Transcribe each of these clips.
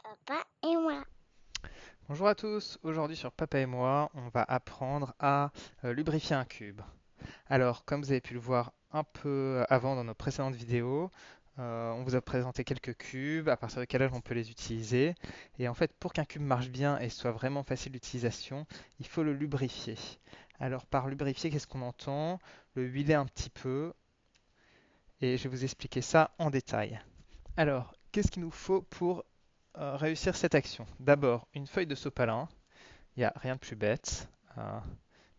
Papa et moi. Bonjour à tous, aujourd'hui sur Papa et moi, on va apprendre à lubrifier un cube. Alors, comme vous avez pu le voir un peu avant dans nos précédentes vidéos, on vous a présenté quelques cubes à partir desquels on peut les utiliser. Et en fait, pour qu'un cube marche bien et soit vraiment facile d'utilisation, il faut le lubrifier. Alors, par lubrifier, qu'est-ce qu'on entend? Le huiler un petit peu, et je vais vous expliquer ça en détail. Alors, qu'est-ce qu'il nous faut pour réussir cette action? D'abord, une feuille de sopalin. Il n'y a rien de plus bête.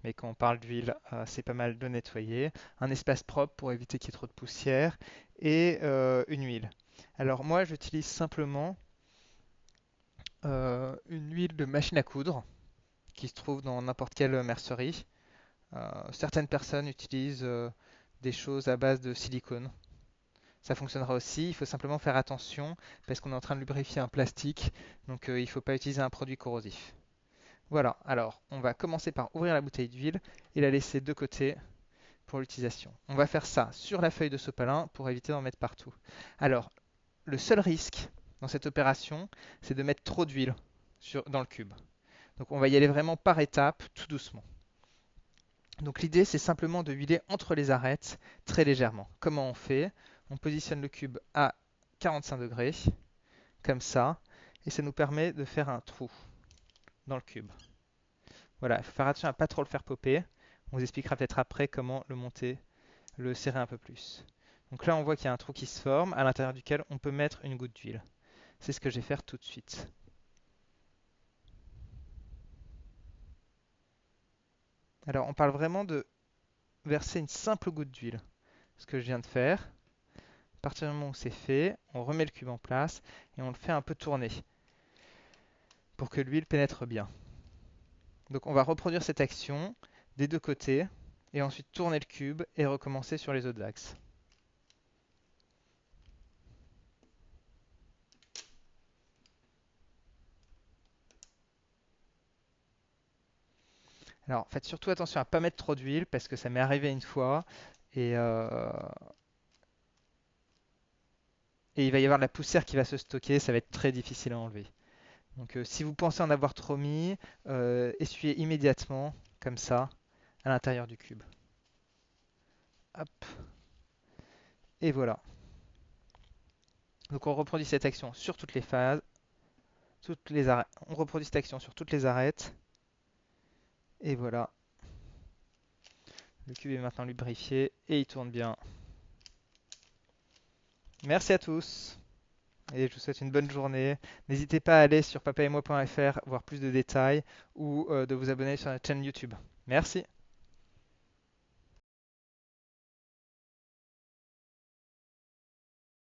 Mais quand on parle d'huile, c'est pas mal de nettoyer. Un espace propre pour éviter qu'il y ait trop de poussière. Et une huile. Alors moi, j'utilise simplement une huile de machine à coudre qui se trouve dans n'importe quelle mercerie. Certaines personnes utilisent des choses à base de silicone. Ça fonctionnera aussi. Il faut simplement faire attention parce qu'on est en train de lubrifier un plastique. Donc il ne faut pas utiliser un produit corrosif. Voilà, alors on va commencer par ouvrir la bouteille d'huile et la laisser de côté pour l'utilisation. On va faire ça sur la feuille de sopalin pour éviter d'en mettre partout. Alors, le seul risque dans cette opération, c'est de mettre trop d'huile dans le cube. Donc on va y aller vraiment par étapes, tout doucement. Donc l'idée, c'est simplement de huiler entre les arêtes très légèrement. Comment on fait? On positionne le cube à 45 degrés, comme ça, et ça nous permet de faire un trou dans le cube. Voilà, il faut faire attention à ne pas trop le faire popper. On vous expliquera peut-être après comment le monter, le serrer un peu plus. Donc là, on voit qu'il y a un trou qui se forme, à l'intérieur duquel on peut mettre une goutte d'huile. C'est ce que je vais faire tout de suite. Alors, on parle vraiment de verser une simple goutte d'huile. Ce que je viens de faire. À partir du moment où c'est fait, on remet le cube en place et on le fait un peu tourner pour que l'huile pénètre bien. Donc on va reproduire cette action des deux côtés et ensuite tourner le cube et recommencer sur les autres axes. Alors, faites surtout attention à ne pas mettre trop d'huile parce que ça m'est arrivé une fois et, euh, et il va y avoir de la poussière qui va se stocker, ça va être très difficile à enlever. Donc, si vous pensez en avoir trop mis, essuyez immédiatement, comme ça, à l'intérieur du cube. Hop, et voilà. Donc, on reproduit cette action sur toutes les phases, on reproduit cette action sur toutes les arêtes, et voilà. Le cube est maintenant lubrifié et il tourne bien. Merci à tous. Et je vous souhaite une bonne journée. N'hésitez pas à aller sur papaetmoi.fr voir plus de détails ou de vous abonner sur notre chaîne YouTube. Merci.